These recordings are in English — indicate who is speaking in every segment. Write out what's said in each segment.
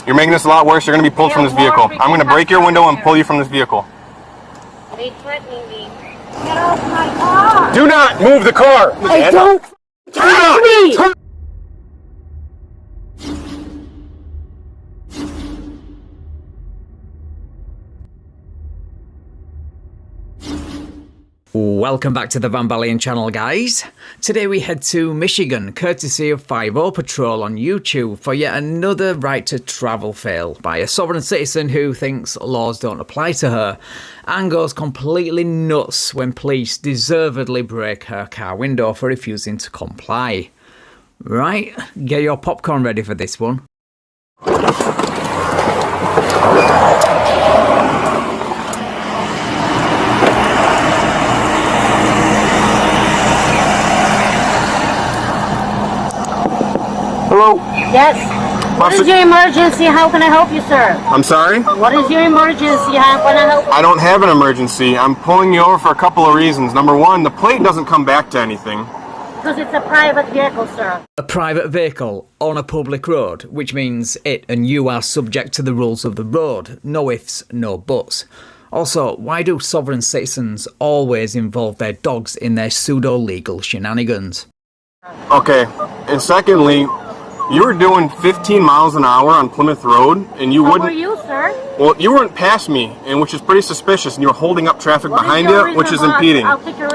Speaker 1: You're making this a lot worse. You're going to be pulled from this vehicle. I'm going to break your window and pull you from this vehicle.
Speaker 2: They threatening me. Get off my car!
Speaker 1: Do not move the car!
Speaker 2: I don't touch me!
Speaker 3: Welcome back to the Van Balian channel, guys. Today we head to Michigan, courtesy of 50 Patrol on YouTube, for yet another right to travel fail by a sovereign citizen who thinks laws don't apply to her and goes completely nuts when police deservedly break her car window for refusing to comply. Right, get your popcorn ready for this one.
Speaker 1: Hello?
Speaker 2: Yes. What is your emergency? How can I help you, sir?
Speaker 1: I'm sorry?
Speaker 2: What is your emergency? How can I help you?
Speaker 1: I don't have an emergency. I'm pulling you over for a couple of reasons. Number one, the plate doesn't come back to anything.
Speaker 2: Because it's a private vehicle, sir.
Speaker 3: A private vehicle on a public road, which means it and you are subject to the rules of the road. No ifs, no buts. Also, why do sovereign citizens always involve their dogs in their pseudo-legal shenanigans?
Speaker 1: Okay, and secondly, you were doing 15 miles an hour on Plymouth Road, and you wouldn't...
Speaker 2: How were you, sir?
Speaker 1: Well, you weren't past me, and which is pretty suspicious, and you were holding up traffic behind you, which is impeding.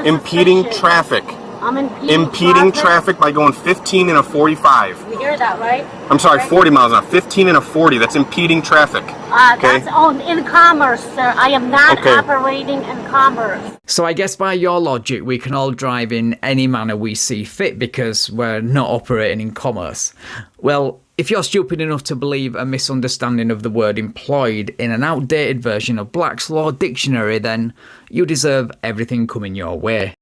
Speaker 1: Impeding traffic.
Speaker 2: I'm
Speaker 1: impeding traffic by going 15 and a 45.
Speaker 2: You hear that, right?
Speaker 1: I'm sorry, 40 miles an hour. 15 and a 40. That's impeding traffic. Okay?
Speaker 2: That's in commerce, sir. I am not operating in commerce.
Speaker 3: So I guess by your logic, we can all drive in any manner we see fit because we're not operating in commerce. Well, if you're stupid enough to believe a misunderstanding of the word employed in an outdated version of Black's Law Dictionary, then you deserve everything coming your way.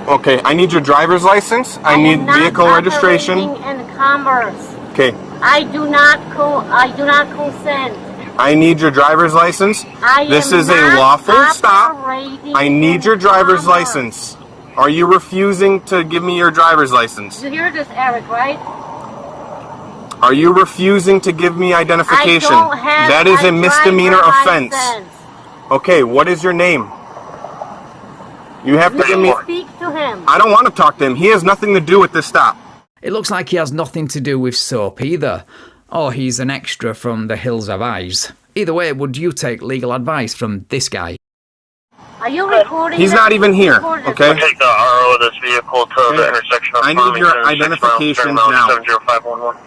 Speaker 1: Okay, I need your driver's license. I need vehicle registration.
Speaker 2: In commerce.
Speaker 1: Okay.
Speaker 2: I do not consent.
Speaker 1: I need your driver's license. This is a lawful stop. I need your driver's license. Are you refusing to give me your driver's license?
Speaker 2: You hear this, Eric, right?
Speaker 1: Are you refusing to give me identification? That is a misdemeanor offense. Okay, what is your name? You have to give me...
Speaker 2: Speak to him.
Speaker 1: I don't want to talk to him. He has nothing to do with this stop.
Speaker 3: It looks like he has nothing to do with soap either. Or he's an extra from the Hills of Eyes. Either way, would you take legal advice from this guy?
Speaker 2: Are you recording?
Speaker 1: He's not even here, okay?
Speaker 4: Take the RO of this vehicle to the intersection of
Speaker 1: I need your identification now.
Speaker 4: 70511.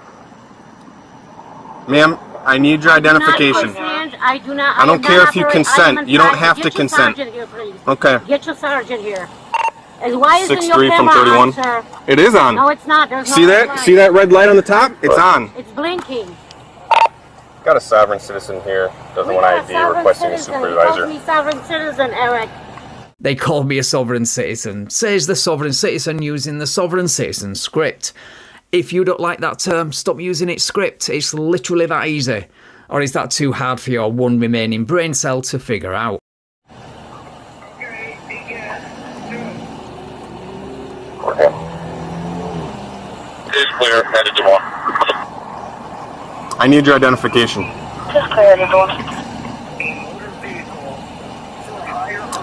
Speaker 1: Ma'am, I need your identification. I don't care if you consent. You don't have to consent. Okay.
Speaker 2: Get your sergeant here. And why isn't
Speaker 1: 6'3"
Speaker 2: your
Speaker 1: from
Speaker 2: camera
Speaker 1: 31.
Speaker 2: on, sir?
Speaker 1: It is on.
Speaker 2: No, it's not. There's
Speaker 1: See that? See that red light on the top? It's on.
Speaker 2: It's blinking.
Speaker 1: Got a sovereign citizen here. Doesn't want ID, requesting a supervisor.
Speaker 2: Me sovereign citizen, Eric.
Speaker 3: They called me a sovereign citizen, says the sovereign citizen using the sovereign citizen script. If you don't like that term, stop using its script. It's literally that easy. Or is that too hard for your one remaining brain cell to figure out?
Speaker 4: Okay. It is clear, headed to 1.
Speaker 1: I need your identification.
Speaker 2: Just clear, headed to 1.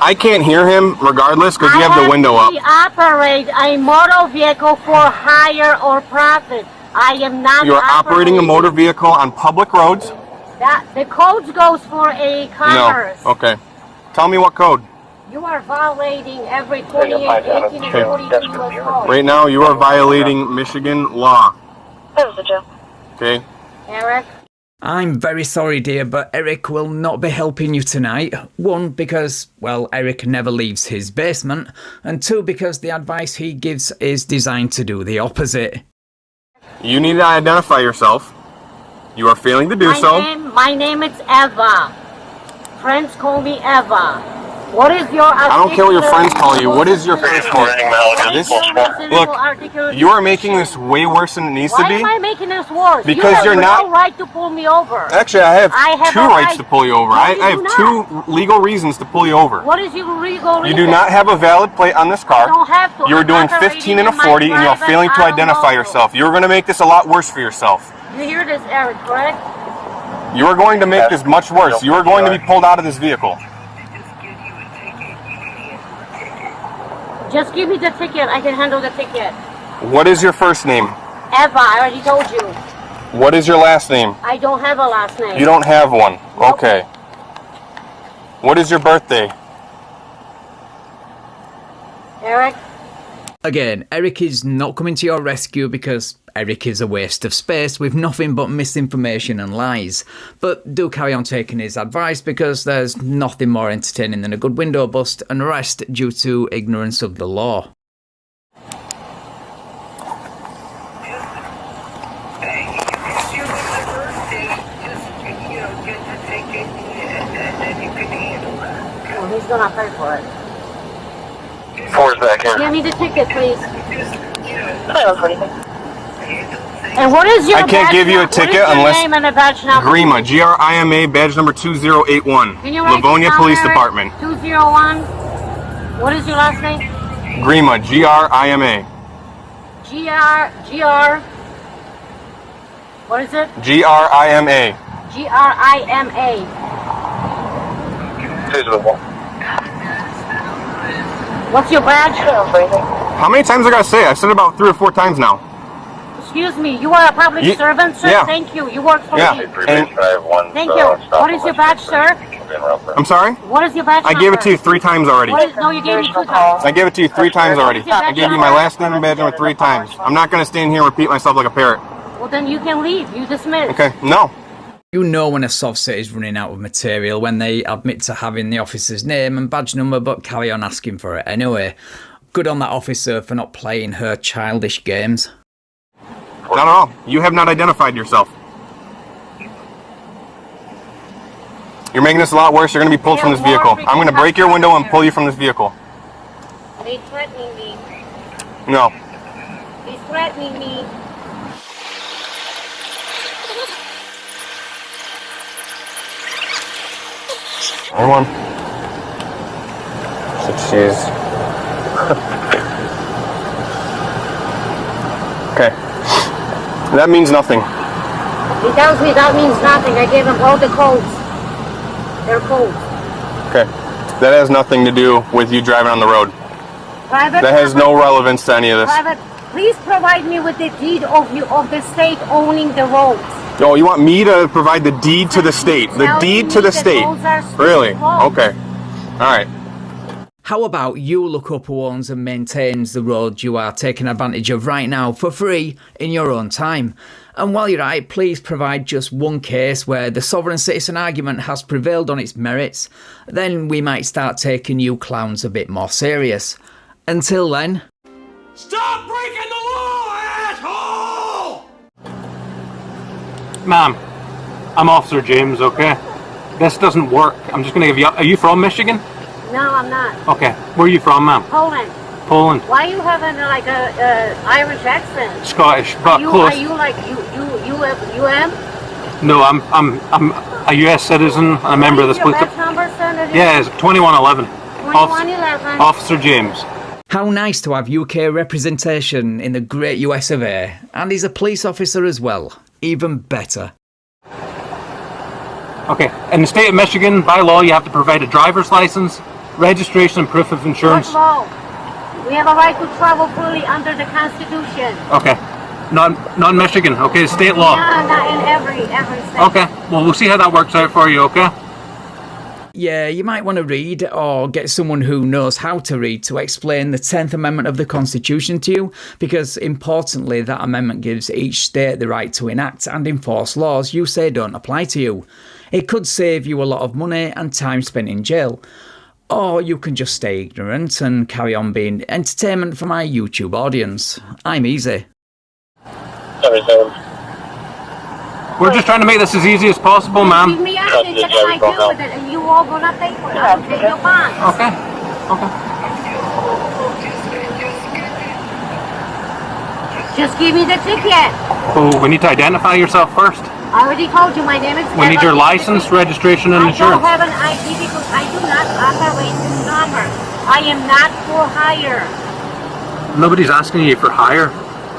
Speaker 1: I can't hear him regardless because you have the window up.
Speaker 2: I operate a motor vehicle for hire or profit. I am not.
Speaker 1: You're operating a motor vehicle on public roads?
Speaker 2: The code goes for a commerce.
Speaker 1: No. Okay. Tell me what code.
Speaker 2: You are violating every 28, 18, and 42 code.
Speaker 1: Right now, you are violating Michigan law.
Speaker 2: That was the joke.
Speaker 1: Okay.
Speaker 2: Eric?
Speaker 3: I'm very sorry, dear, but Eric will not be helping you tonight. 1, because, well, Eric never leaves his basement. And 2, because the advice he gives is designed to do the opposite.
Speaker 1: You need to identify yourself. You are failing to do so.
Speaker 2: My name is Eva. Friends call me Eva. What is your...
Speaker 1: I don't care what your friends call you. What is your first name? Look, you are making this way worse than it needs to be.
Speaker 2: Why am I making this worse?
Speaker 1: Because you're not...
Speaker 2: no right to pull me over.
Speaker 1: Actually, I have 2 rights to pull you over. I have 2 legal reasons to pull you over.
Speaker 2: What is your legal reason?
Speaker 1: You do not have a valid plate on this car.
Speaker 2: I don't have to.
Speaker 1: You're doing 15 and a 40 and you're failing to identify yourself. You're going to make this a lot worse for yourself.
Speaker 2: You hear this, Eric, correct?
Speaker 1: You are going to make this much worse. You are going to be pulled out of this vehicle.
Speaker 2: Just give me the ticket. I can handle the ticket.
Speaker 1: What is your first name?
Speaker 2: Eva, I already told you.
Speaker 1: What is your last name?
Speaker 2: I don't have a last name.
Speaker 1: You don't have one.
Speaker 2: Nope.
Speaker 1: Okay. What is your birthday?
Speaker 2: Eric?
Speaker 3: Again, Eric is not coming to your rescue because Eric is a waste of space with nothing but misinformation and lies. But do carry on taking his advice because there's nothing more entertaining than a good window bust and arrest due to ignorance of the law.
Speaker 2: Oh, he's gonna pay for it.
Speaker 4: 4's back here.
Speaker 2: Give me the ticket, please. And what is your
Speaker 1: I can't give you a ticket unless
Speaker 2: name and a badge number?
Speaker 1: Grima, Grima, badge number 2081.
Speaker 2: Can you write
Speaker 1: Livonia
Speaker 2: this down,
Speaker 1: Police
Speaker 2: Eric?
Speaker 1: Department.
Speaker 2: 201. What is your last name?
Speaker 1: Grima, Grima.
Speaker 2: GR. What is it?
Speaker 1: Grima.
Speaker 2: GRIMA.
Speaker 4: Who's with me?
Speaker 2: What's your badge?
Speaker 1: How many times I gotta say it? I said it about 3 or 4 times now.
Speaker 2: Excuse me, you are a public servant, sir?
Speaker 1: Yeah.
Speaker 2: Thank you. You work for
Speaker 1: Yeah.
Speaker 2: me.
Speaker 1: And-
Speaker 2: Thank you. What is your badge, sir?
Speaker 1: I'm sorry?
Speaker 2: What is your badge
Speaker 1: I gave it to you 3 times already.
Speaker 2: No, you gave me 2 times.
Speaker 1: I gave it to you 3 times already. I gave you my last name and badge number 3 times. I'm not gonna stand here and repeat myself like a parrot.
Speaker 2: Well, then you can leave. You dismiss.
Speaker 1: Okay, no.
Speaker 3: You know when a soft set is running out of material when they admit to having the officer's name and badge number but carry on asking for it anyway. Good on that officer for not playing her childish games.
Speaker 1: Not at all. You have not identified yourself. You're making this a lot worse. You're going to be pulled from this vehicle. I'm going to break your window and pull you from this vehicle.
Speaker 2: He's threatening me.
Speaker 1: No.
Speaker 2: He's threatening me.
Speaker 1: Anyone? She's... Okay. That means nothing.
Speaker 2: He tells me that means nothing. I gave him all the codes. They're codes.
Speaker 1: Okay. That has nothing to do with you driving on the road.
Speaker 2: Private.
Speaker 1: That has no relevance to any of this.
Speaker 2: Private. Please provide me with the deed of the state owning the roads.
Speaker 1: Oh, you want me to provide the deed to the state? The deed to the state? Really? Okay. Alright.
Speaker 3: How about you look up who owns and maintains the road you are taking advantage of right now for free in your own time? And while you're at it, please provide just one case where the sovereign citizen argument has prevailed on its merits. Then we might start taking you clowns a bit more serious. Until then...
Speaker 5: Stop breaking the law, asshole!
Speaker 6: Ma'am, I'm Officer James, okay? This doesn't work. I'm just gonna give you... Are you from Michigan?
Speaker 2: No, I'm not.
Speaker 6: Okay. Where are you from, ma'am?
Speaker 2: Poland.
Speaker 6: Poland.
Speaker 2: Why are you having like a Irish accent?
Speaker 6: Scottish, but close.
Speaker 2: Are you like UM?
Speaker 6: No, I'm a U.S. citizen and a member of this police.
Speaker 2: What is your badge number, Senator?
Speaker 6: Yeah, it's 2111.
Speaker 2: 2111.
Speaker 6: Officer James.
Speaker 3: How nice to have UK representation in the great US of A. And he's a police officer as well. Even better.
Speaker 6: Okay. In the state of Michigan, by law, you have to provide a driver's license, registration, and proof of insurance.
Speaker 2: What law? We have a right to travel fully under the Constitution.
Speaker 6: Okay. Not Michigan. Okay, state law.
Speaker 2: Yeah, not in every state.
Speaker 6: Okay. Well, we'll see how that works out for you. Okay.
Speaker 3: Yeah, you might want to read or get someone who knows how to read to explain the 10th Amendment of the Constitution to you, because importantly, that amendment gives each state the right to enact and enforce laws you say don't apply to you. It could save you a lot of money and time spent in jail. Or you can just stay ignorant and carry on being entertainment for my YouTube audience. I'm easy.
Speaker 6: We're just trying to make this as easy as possible, ma'am.
Speaker 2: Give me anything, check my deal with it, and you all gonna pay for it. I'll pay your bond.
Speaker 6: Okay. Okay.
Speaker 2: Just give me the ticket.
Speaker 6: Oh, we need to identify yourself first.
Speaker 2: I already told you my name is.
Speaker 6: We need your license, registration, and
Speaker 2: I
Speaker 6: insurance.
Speaker 2: don't have an ID because I do not operate this number. I am not for hire.
Speaker 6: Nobody's asking you for hire.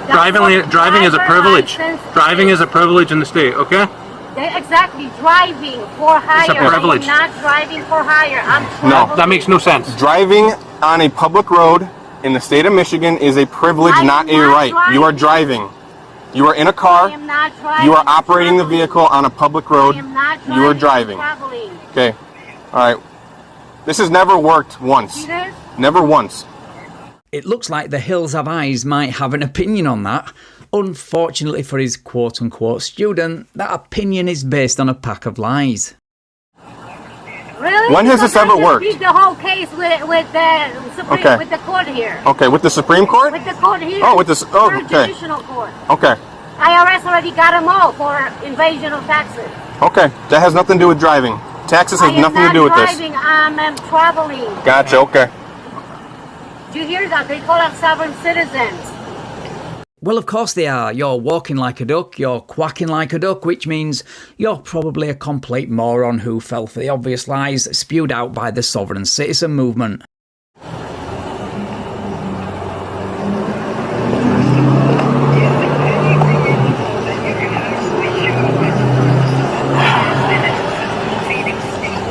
Speaker 6: Driving is a privilege. Driving is a privilege in the state, okay?
Speaker 2: Exactly, driving for hire.
Speaker 6: It's a privilege.
Speaker 2: I am not driving for hire. I'm
Speaker 1: No,
Speaker 2: traveling.
Speaker 6: That makes no sense.
Speaker 1: Driving on a public road in the state of Michigan is a privilege, not a right. You are driving. You are in a
Speaker 2: I
Speaker 1: car.
Speaker 2: am not driving.
Speaker 1: You are operating the vehicle on a public road.
Speaker 2: I am not driving.
Speaker 1: You are driving.
Speaker 2: I'm traveling.
Speaker 1: Okay. All right. This has never worked once.
Speaker 2: See this?
Speaker 1: Never once.
Speaker 3: It looks like the Hills Have Eyes might have an opinion on that. Unfortunately for his quote-unquote student, that opinion is based on a pack of lies.
Speaker 2: Really?
Speaker 1: When has this ever worked?
Speaker 2: Beat the whole case with the Supreme,
Speaker 1: Okay.
Speaker 2: with the court here.
Speaker 1: Okay, with the Supreme Court?
Speaker 2: With the court here.
Speaker 1: Oh, with the oh,
Speaker 2: Third
Speaker 1: okay.
Speaker 2: Judicial Court.
Speaker 1: Okay.
Speaker 2: IRS already got them all for invasion of taxes.
Speaker 1: Okay. That has nothing to do with driving. Taxes has nothing to do with this.
Speaker 2: I am not driving, I'm traveling.
Speaker 1: Gotcha, okay.
Speaker 2: Do you hear that? They call us sovereign citizens.
Speaker 3: Well, of course they are. You're walking like a duck, you're quacking like a duck, which means you're probably a complete moron who fell for the obvious lies spewed out by the sovereign citizen movement.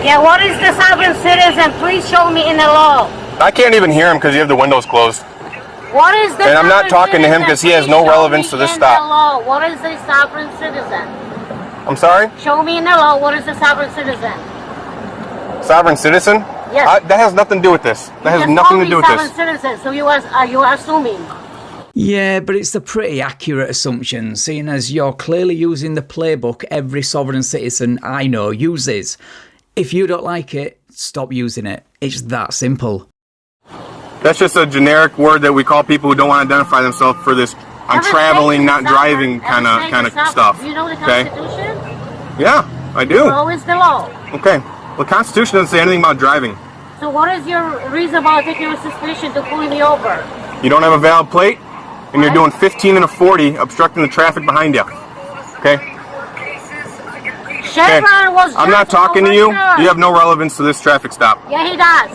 Speaker 2: Yeah, what is the sovereign citizen? Please show me in the law.
Speaker 1: I can't even hear him because you have the windows closed.
Speaker 2: What is the
Speaker 1: And I'm not
Speaker 2: sovereign
Speaker 1: talking to him
Speaker 2: citizen?
Speaker 1: 'cause he has
Speaker 2: Please
Speaker 1: no
Speaker 2: show
Speaker 1: relevance
Speaker 2: me
Speaker 1: to this
Speaker 2: in
Speaker 1: stop.
Speaker 2: the law. What is the sovereign citizen?
Speaker 1: I'm sorry?
Speaker 2: Show me in the law what is the sovereign citizen.
Speaker 1: Sovereign citizen?
Speaker 2: Yes.
Speaker 1: That has nothing to do with this. That has
Speaker 2: You just
Speaker 1: nothing
Speaker 2: told
Speaker 1: to do
Speaker 2: me
Speaker 1: with this.
Speaker 2: sovereign citizen, so you are assuming.
Speaker 3: Yeah, but it's a pretty accurate assumption, seeing as you're clearly using the playbook every sovereign citizen I know uses. If you don't like it, stop using it. It's that simple.
Speaker 1: That's just a generic word that we call people who don't want to identify themselves for this I'm
Speaker 2: Ever
Speaker 1: traveling,
Speaker 2: say
Speaker 1: not
Speaker 2: the
Speaker 1: driving
Speaker 2: sovereign-
Speaker 1: kind of
Speaker 2: ever say the
Speaker 1: stuff.
Speaker 2: Do you know the
Speaker 1: Okay?
Speaker 2: Constitution?
Speaker 1: Yeah, I do.
Speaker 2: Law is the law.
Speaker 1: Okay. Well, the Constitution doesn't say anything about driving.
Speaker 2: So what is your reason about taking a suspicion to pulling me over?
Speaker 1: You don't have a valid plate, and you're doing 15 and a 40, obstructing the traffic behind you. Okay?
Speaker 2: Chevron was
Speaker 1: I'm not
Speaker 2: just
Speaker 1: talking to you.
Speaker 2: overturned.
Speaker 1: You have no relevance to this traffic stop.
Speaker 2: Yeah, he does.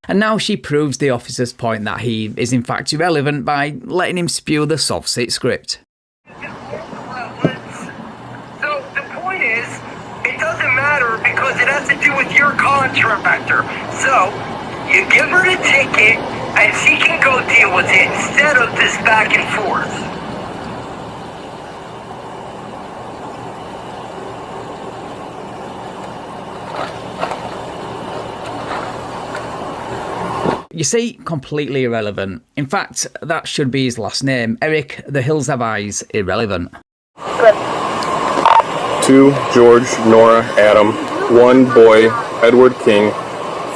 Speaker 3: And now she proves the officer's point that he is in fact irrelevant by letting him spew the soft sit script.
Speaker 7: So the point is, it doesn't matter because it has to do with your contractor. So you give her the ticket and she can go deal with it instead of this back and forth.
Speaker 3: You see, completely irrelevant. In fact, that should be his last name. Eric, the Hills Have Eyes, irrelevant.
Speaker 1: 2 George, Nora, Adam. 1 boy, Edward King.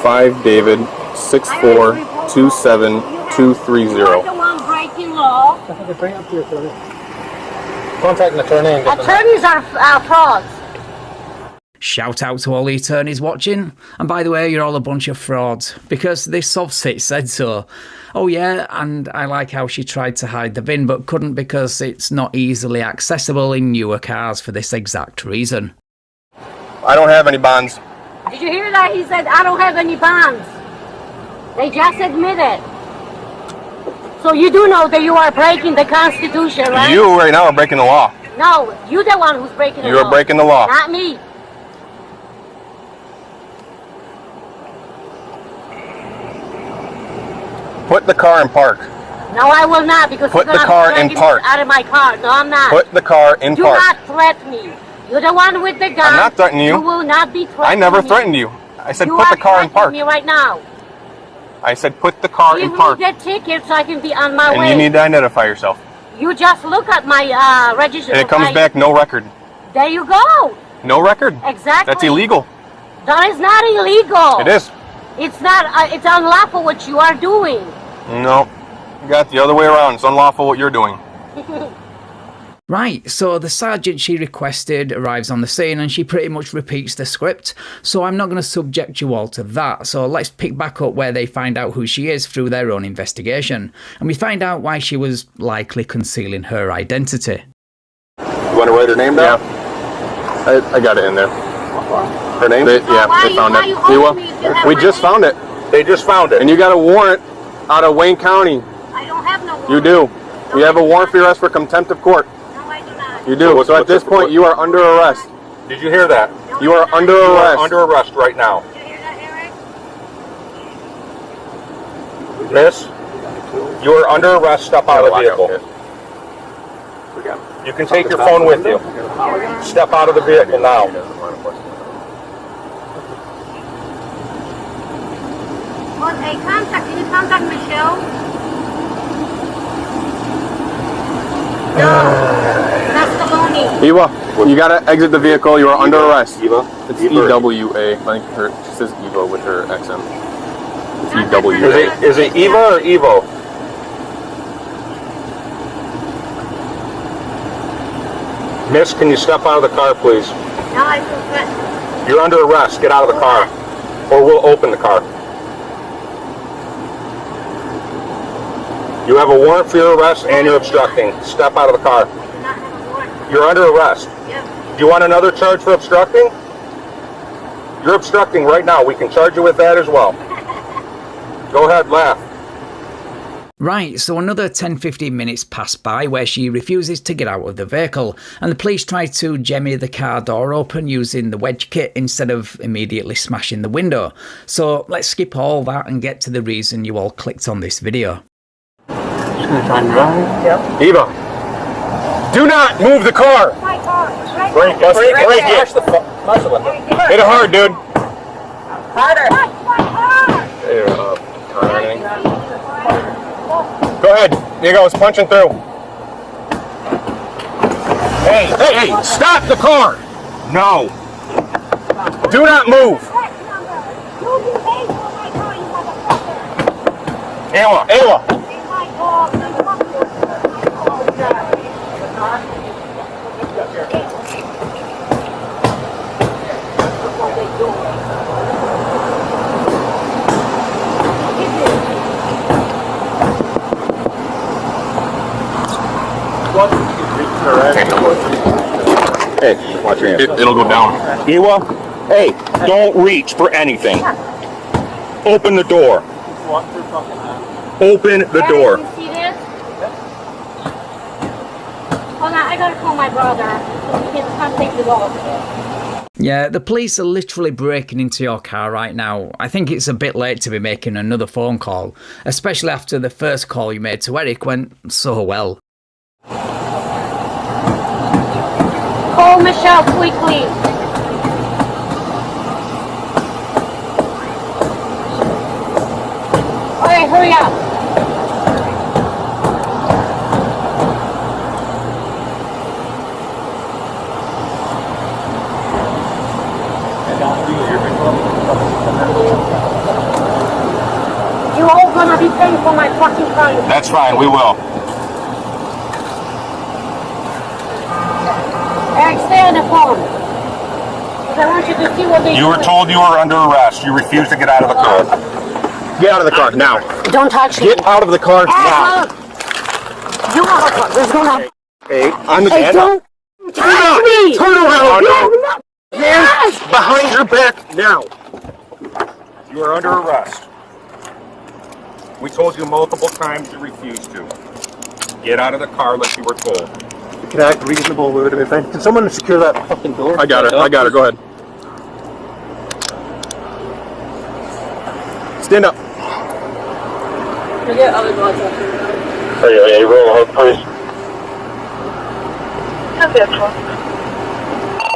Speaker 1: 5 David. 6427
Speaker 2: You're the one breaking law.
Speaker 6: Bring it up to your attorney. Contact an attorney and get them.
Speaker 2: Attorneys are frauds.
Speaker 3: Shout out to all the attorneys watching. And by the way, you're all a bunch of frauds, because this soft sit said so. Oh yeah, and I like how she tried to hide the VIN but couldn't because it's not easily accessible in newer cars for this exact reason.
Speaker 1: I don't have any bonds.
Speaker 2: Did you hear that? He said, I don't have any bonds. They just admitted. So you do know that you are breaking the Constitution, right?
Speaker 1: You right now are breaking the law.
Speaker 2: No, you're the one who's breaking the law.
Speaker 1: You are breaking the law.
Speaker 2: Not me.
Speaker 1: Put the car in park.
Speaker 2: No, I will not, because
Speaker 1: Put
Speaker 2: you're
Speaker 1: the
Speaker 2: gonna
Speaker 1: car
Speaker 2: drag
Speaker 1: in
Speaker 2: me
Speaker 1: park.
Speaker 2: out of my car. No, I'm not.
Speaker 1: Put the car in
Speaker 2: Do
Speaker 1: park.
Speaker 2: not threaten me. You're the one with the gun.
Speaker 1: I'm not threatening you.
Speaker 2: You will not be threatening
Speaker 1: I never
Speaker 2: me.
Speaker 1: threatened you. I said
Speaker 2: You
Speaker 1: put
Speaker 2: are
Speaker 1: the car in
Speaker 2: threatening
Speaker 1: park.
Speaker 2: me right now.
Speaker 1: I said put the car in
Speaker 2: Give
Speaker 1: park.
Speaker 2: me the ticket so I can be on my
Speaker 1: And
Speaker 2: way.
Speaker 1: you need to identify yourself.
Speaker 2: You just look at my registration.
Speaker 1: And it comes back no record.
Speaker 2: There you go.
Speaker 1: No record.
Speaker 2: Exactly.
Speaker 1: That's illegal.
Speaker 2: That is not illegal.
Speaker 1: It is.
Speaker 2: It's not. It's unlawful what you are doing.
Speaker 1: No. You got it the other way around. It's unlawful what you're doing.
Speaker 3: Right, so the sergeant she requested arrives on the scene and she pretty much repeats the script, so I'm not going to subject you all to that, so let's pick back up where they find out who she is through their own investigation, and we find out why she was likely concealing her identity.
Speaker 1: You want to write her name down? Yeah. I got it in there. Her name? They found
Speaker 2: why
Speaker 1: it.
Speaker 2: you holding me if you have
Speaker 1: We
Speaker 2: my
Speaker 1: just
Speaker 2: name?
Speaker 1: found it. They just found it. And you got a warrant out of Wayne County.
Speaker 2: I don't have no warrant.
Speaker 1: You do. You have a warrant for your arrest for contempt of court.
Speaker 2: No, I do not.
Speaker 1: You do. So at this point, you are under arrest.
Speaker 8: Did you hear that?
Speaker 1: You are under
Speaker 8: You are
Speaker 1: arrest.
Speaker 8: under arrest right now.
Speaker 2: Did you hear that, Eric?
Speaker 8: Miss, you are under arrest. Step out of the vehicle. You can take your phone with you. Step out of the vehicle now.
Speaker 2: Well, hey, can you contact Michelle? No, that's the Bonnie.
Speaker 1: Eva, you gotta exit the vehicle. You are under arrest.
Speaker 8: Eva?
Speaker 1: It's EWA. I think she says Eva with her accent. It's EWA.
Speaker 8: Is it Eva or Evo? Miss, can you step out of the car, please?
Speaker 2: No, I feel good.
Speaker 8: You're under arrest. Get out of the car, or we'll open the car. You have a warrant for your arrest and you're obstructing. Step out of the car.
Speaker 2: I do not have a warrant.
Speaker 8: You're under arrest.
Speaker 2: Yep.
Speaker 8: Do you want another charge for obstructing? You're obstructing right now. We can charge you with that as well. Go ahead, laugh.
Speaker 3: Right, so another 10-15 minutes pass by where she refuses to get out of the vehicle, and the police try to jemmy the car door open using the wedge kit instead of immediately smashing the window. So let's skip all that and get to the reason you all clicked on this video.
Speaker 6: Just gonna try and drive.
Speaker 8: Yep. Eva, do not move the car.
Speaker 2: My car. Right
Speaker 8: Break it. Hit it hard, dude.
Speaker 2: Harder. My car.
Speaker 8: Go ahead. Here you go. It's punching through. Hey, stop the car. No. Do not move. Ayla. Hey, watch your hands.
Speaker 1: It'll go down.
Speaker 8: Ewa, hey, don't reach for anything. Open the door. Open the door.
Speaker 2: You see this? Hold on, I gotta call my brother so he can come take the dog.
Speaker 3: Yeah, the police are literally breaking into your car right now. I think it's a bit late to be making another phone call, especially after the first call you made to Eric went so well.
Speaker 2: Call Michelle quickly. Alright, hurry up. You all gonna be paying for my fucking fine.
Speaker 8: That's fine, we will.
Speaker 2: Eric, stay on the phone. Because I want you to see what they
Speaker 8: You were told you were under arrest. You refused to get out of the car. Get out of the car now.
Speaker 2: Don't touch me.
Speaker 8: Get out of the car now.
Speaker 2: You have a car. There's gonna...
Speaker 8: Hey, I'm the
Speaker 2: Hey,
Speaker 8: dad.
Speaker 2: don't touch me.
Speaker 8: Turn around.
Speaker 2: No, no.
Speaker 8: Hands behind your back now. You are under arrest. We told you multiple times you refused to. Get out of the car like you were told.
Speaker 6: Can I act reasonable with it? Can someone secure that fucking door?
Speaker 1: I got her. Go ahead. Stand up.
Speaker 2: Forget other dogs up here.
Speaker 8: Hey, roll ahead, please.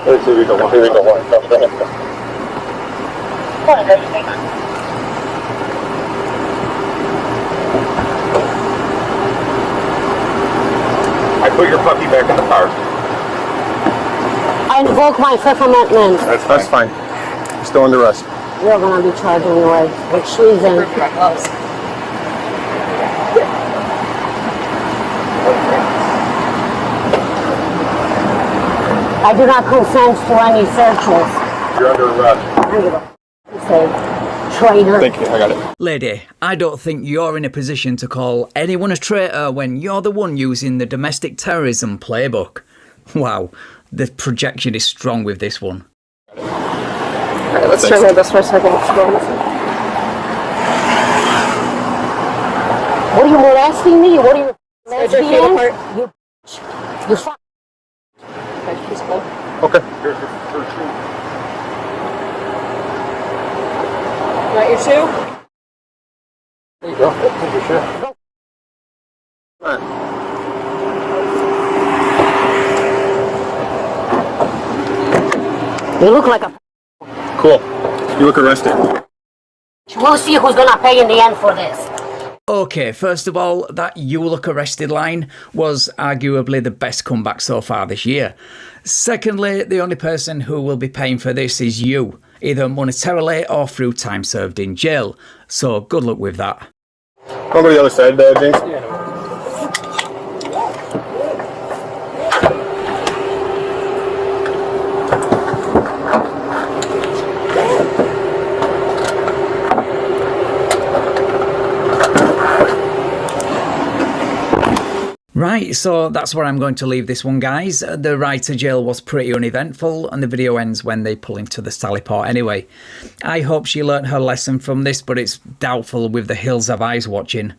Speaker 8: Let's see if we can walk. I put your puppy back in the car.
Speaker 2: I invoke my Fifth Amendment.
Speaker 1: That's fine. You're still under arrest.
Speaker 2: You're gonna be charged anyway with treason. I do not consent to any searches.
Speaker 8: You're under arrest.
Speaker 2: I don't give a you say, traitor.
Speaker 1: Thank you. I got it.
Speaker 3: Lady, I don't think you're in a position to call anyone a traitor when you're the one using the domestic terrorism playbook. Wow, the projection is strong with this one.
Speaker 9: Alright, let's try this for a second.
Speaker 2: What are you molesting me? What are you
Speaker 9: Spread your feet apart.
Speaker 2: You fuck.
Speaker 8: Okay.
Speaker 9: your shoe?
Speaker 6: There you go. Take your shoe.
Speaker 2: You look like a...
Speaker 1: Cool. You look arrested.
Speaker 2: We'll see who's gonna pay in the end for this.
Speaker 3: Okay, first of all, that "you look arrested" line was arguably the best comeback so far this year. Secondly, the only person who will be paying for this is you, either monetarily or through time served in jail. So good luck with that.
Speaker 1: I'll go to the other side there, James.
Speaker 3: Right, so that's where I'm going to leave this one, guys. The ride to jail was pretty uneventful, and the video ends when they pull into the Sallyport anyway. I hope she learnt her lesson from this, but it's doubtful with the hills of eyes watching.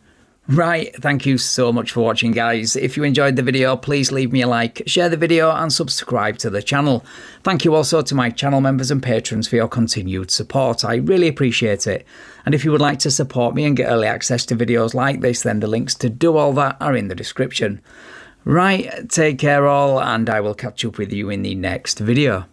Speaker 3: Right, thank you so much for watching, guys. If you enjoyed the video, please leave me a like, share the video and subscribe to the channel. Thank you also to my channel members and patrons for your continued support. I really appreciate it. And if you would like to support me and get early access to videos like this, then the links to do all that are in the description. Right, take care all, and I will catch up with you in the next video.